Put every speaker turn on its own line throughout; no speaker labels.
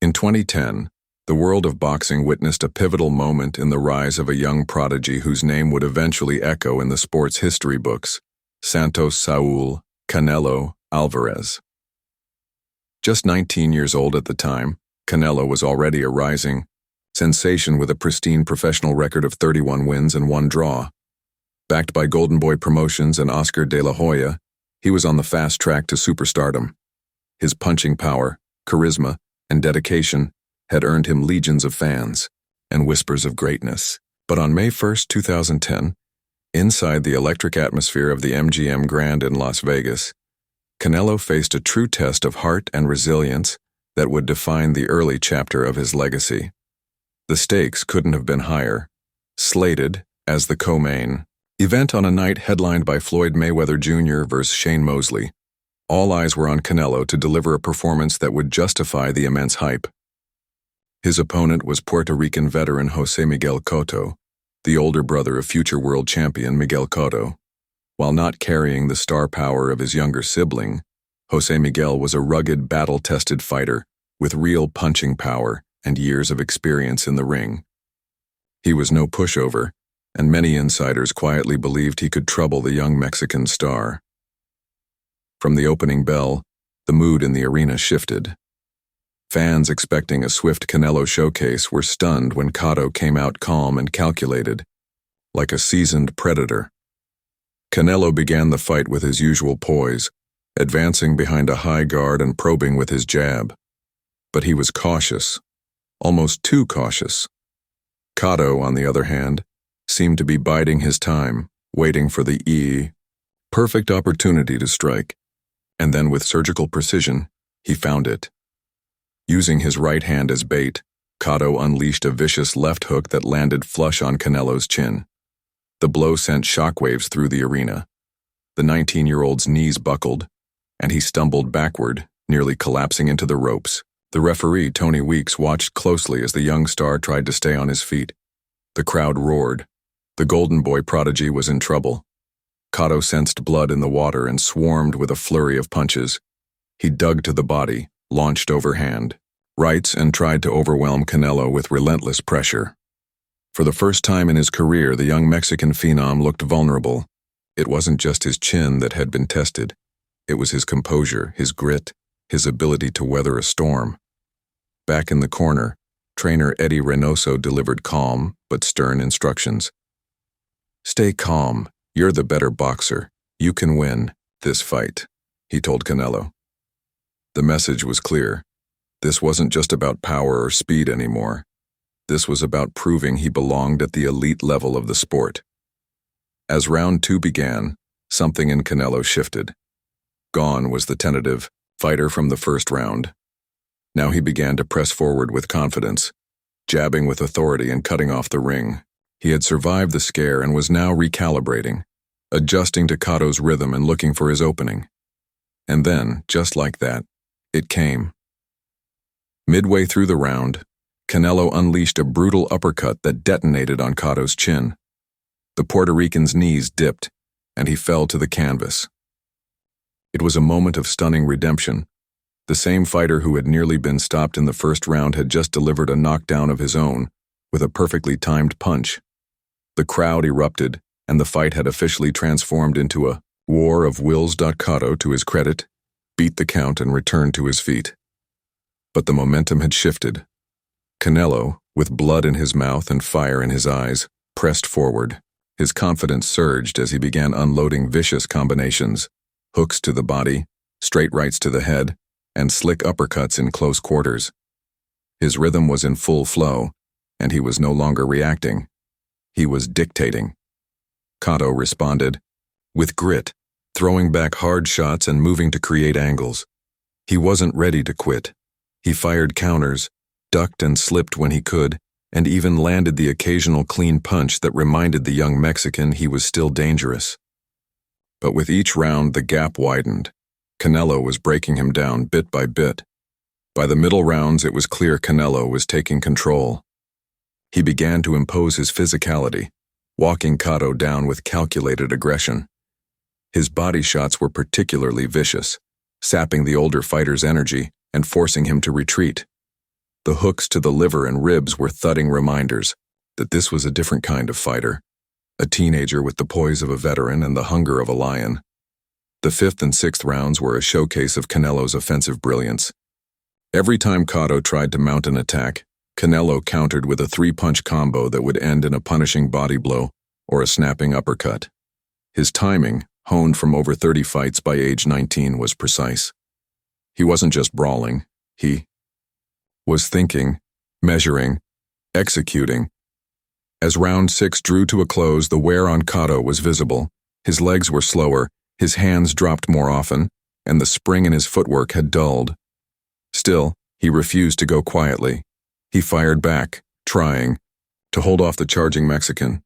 In 2010, the world of boxing witnessed a pivotal moment in the rise of a young prodigy whose name would eventually echo in the sport's history books: Santos Saul Canelo Alvarez. Just 19 years old at the time, Canelo was already a rising sensation with a pristine professional record of 31 wins and 1 draw. Backed by Golden Boy Promotions and Oscar de la Hoya, he was on the fast track to superstardom. His punching power, charisma, and dedication had earned him legions of fans and whispers of greatness. But on May 1, 2010, inside the electric atmosphere of the MGM Grand in Las Vegas, Canelo faced a true test of heart and resilience that would define the early chapter of his legacy. The stakes couldn't have been higher. Slated as the co-main event on a night headlined by Floyd Mayweather Jr. vs. Shane Mosley, all eyes were on Canelo to deliver a performance that would justify the immense hype. His opponent was Puerto Rican veteran Jose Miguel Cotto, the older brother of future world champion Miguel Cotto. While not carrying the star power of his younger sibling, Jose Miguel was a rugged, battle-tested fighter with real punching power and years of experience in the ring. He was no pushover, and many insiders quietly believed he could trouble the young Mexican star. From the opening bell, the mood in the arena shifted. Fans expecting a swift Canelo showcase were stunned when Cotto came out calm and calculated, like a seasoned predator. Canelo began the fight with his usual poise, advancing behind a high guard and probing with his jab. But he was cautious, almost too cautious. Cotto, on the other hand, seemed to be biding his time, waiting for the perfect opportunity to strike. And then with surgical precision, he found it. Using his right hand as bait, Cotto unleashed a vicious left hook that landed flush on Canelo's chin. The blow sent shockwaves through the arena. The 19-year-old's knees buckled, and he stumbled backward, nearly collapsing into the ropes. The referee, Tony Weeks, watched closely as the young star tried to stay on his feet. The crowd roared. The Golden Boy prodigy was in trouble. Cotto sensed blood in the water and swarmed with a flurry of punches. He dug to the body, launched overhand rights, and tried to overwhelm Canelo with relentless pressure. For the first time in his career, the young Mexican phenom looked vulnerable. It wasn't just his chin that had been tested. It was his composure, his grit, his ability to weather a storm. Back in the corner, trainer Eddie Reynoso delivered calm but stern instructions. "Stay calm. You're the better boxer. You can win this fight," he told Canelo. The message was clear. This wasn't just about power or speed anymore. This was about proving he belonged at the elite level of the sport. As round 2 began, something in Canelo shifted. Gone was the tentative fighter from the first round. Now he began to press forward with confidence, jabbing with authority and cutting off the ring. He had survived the scare and was now recalibrating, adjusting to Cotto's rhythm and looking for his opening. And then, just like that, it came. Midway through the round, Canelo unleashed a brutal uppercut that detonated on Cotto's chin. The Puerto Rican's knees dipped, and he fell to the canvas. It was a moment of stunning redemption. The same fighter who had nearly been stopped in the first round had just delivered a knockdown of his own with a perfectly timed punch. The crowd erupted, and the fight had officially transformed into a war of wills. Cotto, to his credit, beat the count and returned to his feet. But the momentum had shifted. Canelo, with blood in his mouth and fire in his eyes, pressed forward. His confidence surged as he began unloading vicious combinations: hooks to the body, straight rights to the head, and slick uppercuts in close quarters. His rhythm was in full flow, and he was no longer reacting. He was dictating. Cotto responded with grit, throwing back hard shots and moving to create angles. He wasn't ready to quit. He fired counters, ducked and slipped when he could, and even landed the occasional clean punch that reminded the young Mexican he was still dangerous. But with each round, the gap widened. Canelo was breaking him down bit by bit. By the middle rounds, it was clear Canelo was taking control. He began to impose his physicality, walking Cotto down with calculated aggression. His body shots were particularly vicious, sapping the older fighter's energy and forcing him to retreat. The hooks to the liver and ribs were thudding reminders that this was a different kind of fighter, a teenager with the poise of a veteran and the hunger of a lion. The 5th and 6th rounds were a showcase of Canelo's offensive brilliance. Every time Cotto tried to mount an attack, Canelo countered with a 3-punch combo that would end in a punishing body blow or a snapping uppercut. His timing, honed from over 30 fights by age 19, was precise. He wasn't just brawling, he was thinking, measuring, executing. As round 6 drew to a close, the wear on Cotto was visible. His legs were slower, his hands dropped more often, and the spring in his footwork had dulled. Still, he refused to go quietly. He fired back, trying to hold off the charging Mexican,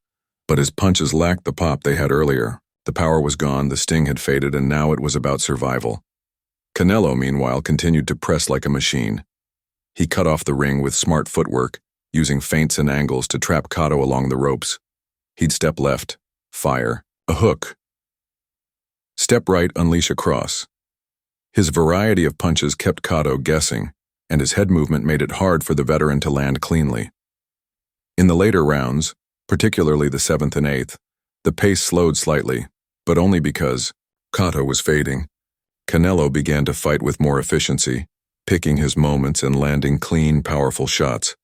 but his punches lacked the pop they had earlier. The power was gone, the sting had faded, and now it was about survival. Canelo, meanwhile, continued to press like a machine. He cut off the ring with smart footwork, using feints and angles to trap Cotto along the ropes. He'd step left, fire, a hook. Step right, unleash a cross. His variety of punches kept Cotto guessing, and his head movement made it hard for the veteran to land cleanly. In the later rounds, particularly the 7th and 8th, the pace slowed slightly, but only because Cotto was fading. Canelo began to fight with more efficiency, picking his moments and landing clean, powerful shots.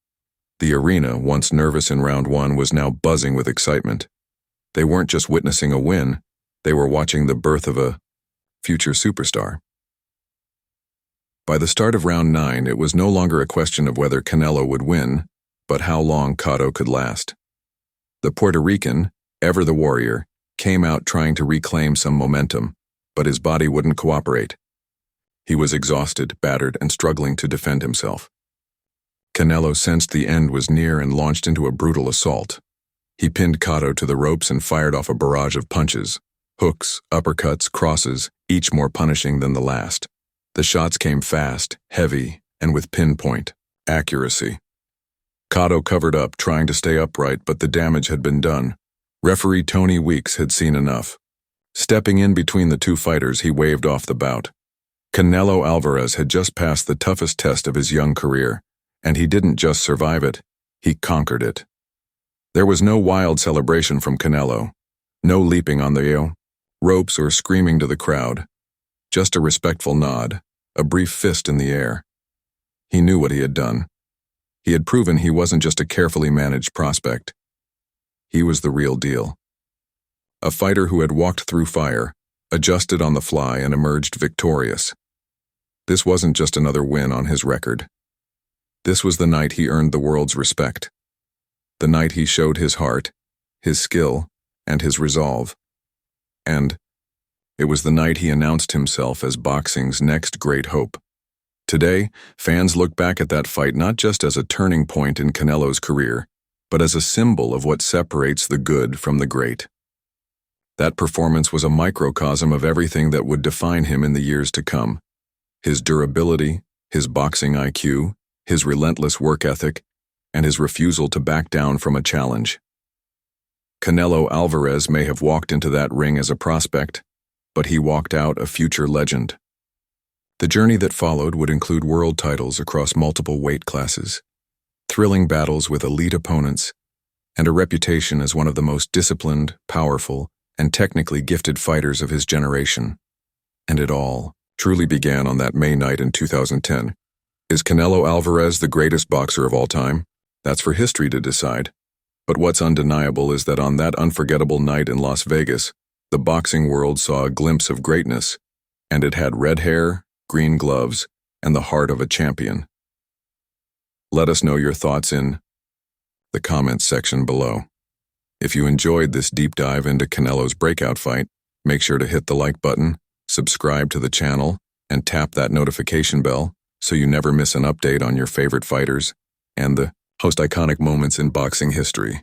The arena, once nervous in round 1, was now buzzing with excitement. They weren't just witnessing a win, they were watching the birth of a future superstar. By the start of round 9, it was no longer a question of whether Canelo would win, but how long Cotto could last. The Puerto Rican, ever the warrior, came out trying to reclaim some momentum, but his body wouldn't cooperate. He was exhausted, battered, and struggling to defend himself. Canelo sensed the end was near and launched into a brutal assault. He pinned Cotto to the ropes and fired off a barrage of punches, hooks, uppercuts, crosses, each more punishing than the last. The shots came fast, heavy, and with pinpoint accuracy. Cotto covered up, trying to stay upright, but the damage had been done. Referee Tony Weeks had seen enough. Stepping in between the two fighters, he waved off the bout. Canelo Alvarez had just passed the toughest test of his young career, and he didn't just survive it, he conquered it. There was no wild celebration from Canelo, no leaping on the ropes or screaming to the crowd, just a respectful nod, a brief fist in the air. He knew what he had done. He had proven he wasn't just a carefully managed prospect. He was the real deal. A fighter who had walked through fire, adjusted on the fly, and emerged victorious. This wasn't just another win on his record. This was the night he earned the world's respect. The night he showed his heart, his skill, and his resolve. And it was the night he announced himself as boxing's next great hope. Today, fans look back at that fight not just as a turning point in Canelo's career, but as a symbol of what separates the good from the great. That performance was a microcosm of everything that would define him in the years to come. His durability, his boxing IQ, his relentless work ethic, and his refusal to back down from a challenge. Canelo Alvarez may have walked into that ring as a prospect, but he walked out a future legend. The journey that followed would include world titles across multiple weight classes, thrilling battles with elite opponents, and a reputation as one of the most disciplined, powerful, and technically gifted fighters of his generation. And it all truly began on that May night in 2010. Is Canelo Alvarez the greatest boxer of all time? That's for history to decide. But what's undeniable is that on that unforgettable night in Las Vegas, the boxing world saw a glimpse of greatness, and it had red hair, green gloves, and the heart of a champion. Let us know your thoughts in the comments section below. If you enjoyed this deep dive into Canelo's breakout fight, make sure to hit the like button, subscribe to the channel, and tap that notification bell so you never miss an update on your favorite fighters and the most iconic moments in boxing history.